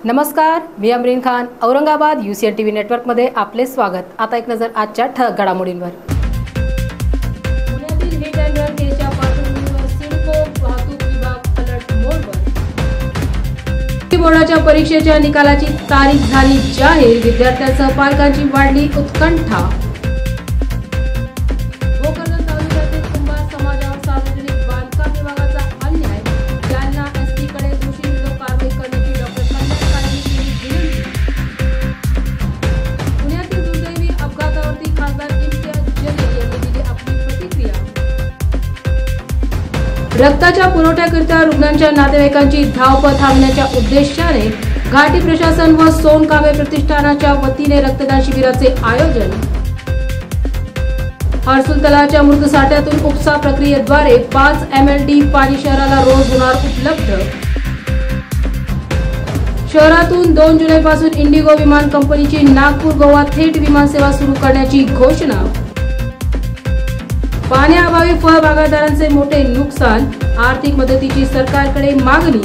नमस्कार, मी Amreen Khan. Aurangabad UCN TV नेटवर्कमध्ये आपले स्वागत. आता एक नजर आजच्या ठळक घडामोडींवर. पुण्यातील हिट अँड रन केसच्या पार्श्वभूमीवर सिडको वाहतूक विभाग अलर्ट मोडवर. बोर्डाच्या परीक्षेच्या निकालाची तारीख झाली जाहीर. विद्यार्थ्यांसह पालकांची वाढली उत्कंठा. भोकरदन तालुक्यातील कुंभार समाजावर सार्वजनिक बांधकाम विभागाचा अन्याय. जालना SP कडे दोषींविरोधात कारवाई करण्याची डॉक्टर कल्याण काळेंनी केली विनंती. पुण्यातील दुर्दैवी अपघातावरती खासदार इम्तियाज जलील यांनी दिली आपली प्रतिक्रिया. रक्ताच्या पुरवठ्याकरिता रुग्णांच्या नातेवाईकांची धावपळ थांबवण्याच्या उद्देशाने घाटी प्रशासन व सोनकांबळे प्रतिष्ठानाच्या वतीने रक्तदान शिबिराचे आयोजन. हर्सुल तलावाच्या मृत साठ्यातून उपसा प्रक्रियेद्वारे 5 MLD पाणी शहराला रोज होणार उपलब्ध. शहरातून 2 जुलैपासून इंडिगो विमान कंपनीची नागपूर गोवा थेट विमानसेवा सुरू करण्याची घोषणा. पाण्याअभावी फळ बागायतदारांचे मोठे नुकसान. आर्थिक मदतीची सरकारकडे मागणी.